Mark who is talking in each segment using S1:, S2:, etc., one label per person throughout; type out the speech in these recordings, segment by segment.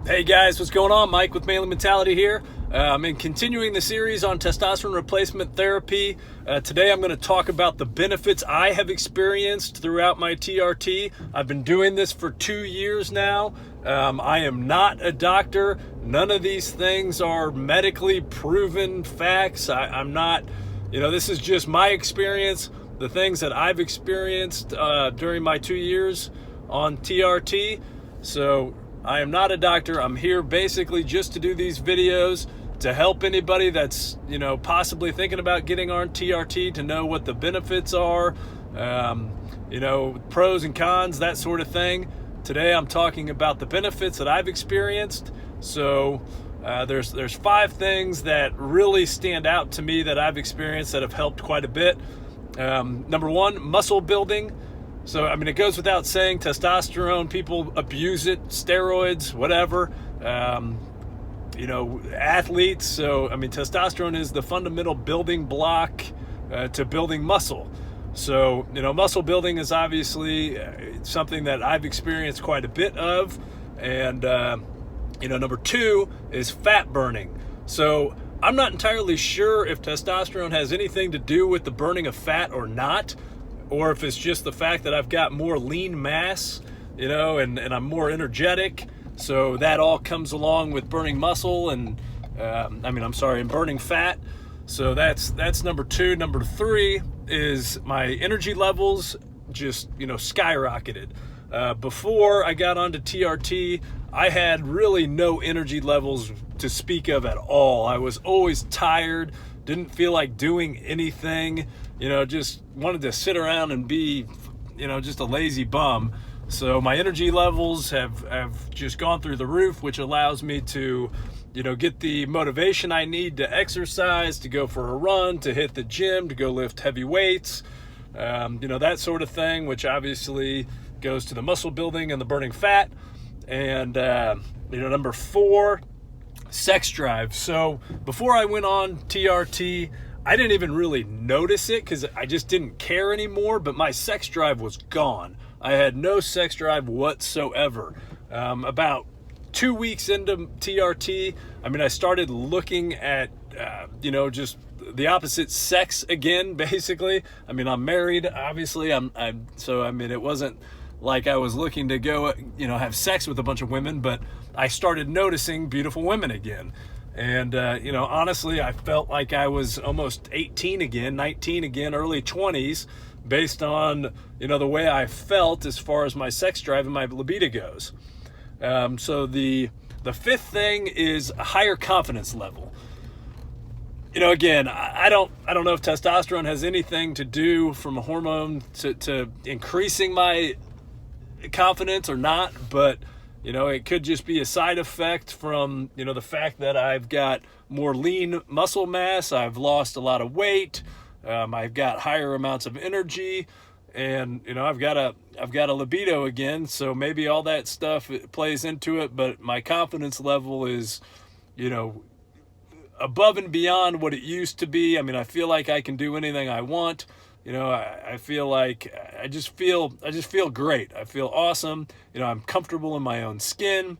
S1: Hey guys, what's going on? Mike with Manly Mentality here. And continuing the series on testosterone replacement therapy, today I'm going to talk about the benefits I have experienced throughout my TRT. I've been doing this for 2 years now. I am not a doctor. None of these things are medically proven facts. I'm not, this is just my experience, the things that I've experienced during my 2 years on TRT. So I am not a doctor. I'm here basically just to do these videos to help anybody that's, possibly thinking about getting on TRT to know what the benefits are, pros and cons, that sort of thing. Today I'm talking about the benefits that I've experienced. So there's 5 things that really stand out to me that I've experienced that have helped quite a bit. Number 1, muscle building. So, it goes without saying, testosterone, people abuse it, steroids, whatever, athletes. So, testosterone is the fundamental building block to building muscle. So, muscle building is obviously something that I've experienced quite a bit of. And, number 2 is fat burning. So, I'm not entirely sure if testosterone has anything to do with the burning of fat or not, or if it's just the fact that I've got more lean mass, and I'm more energetic. So that all comes along with burning muscle and, and burning fat. So that's number 2. Number 3 is my energy levels just, skyrocketed. Before I got onto TRT, I had really no energy levels to speak of at all. I was always tired, didn't feel like doing anything, just wanted to sit around and be, just a lazy bum. So my energy levels have just gone through the roof, which allows me to, get the motivation I need to exercise, to go for a run, to hit the gym, to go lift heavy weights, that sort of thing, which obviously goes to the muscle building and the burning fat. And, number 4, sex drive. So before I went on TRT, I didn't even really notice it because I just didn't care anymore, but my sex drive was gone. I had no sex drive whatsoever. About 2 weeks into TRT, I started looking at, just the opposite sex again, basically. I'm married, obviously. It wasn't like I was looking to go, have sex with a bunch of women, but I started noticing beautiful women again. And, honestly, I felt like I was almost 18 again, 19 again, early 20s, based on, the way I felt as far as my sex drive and my libido goes. So the 5th thing is a higher confidence level. Again, I don't know if testosterone has anything to do from a hormone to increasing my confidence or not, but it could just be a side effect from, the fact that I've got more lean muscle mass. I've lost a lot of weight. I've got higher amounts of energy, and, I've got a libido again. So maybe all that stuff plays into it, but my confidence level is, above and beyond what it used to be. I feel like I can do anything I want. I feel like I just feel great. I feel awesome. I'm comfortable in my own skin,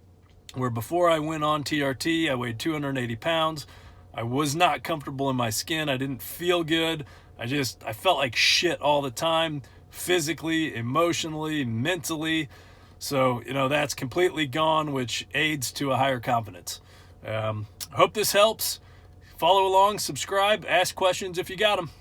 S1: where before I went on TRT, I weighed 280 pounds. I was not comfortable in my skin. I didn't feel good. I felt like shit all the time, physically, emotionally, mentally. So, that's completely gone, which aids to a higher confidence. Hope this helps. Follow along, subscribe, ask questions if you got them.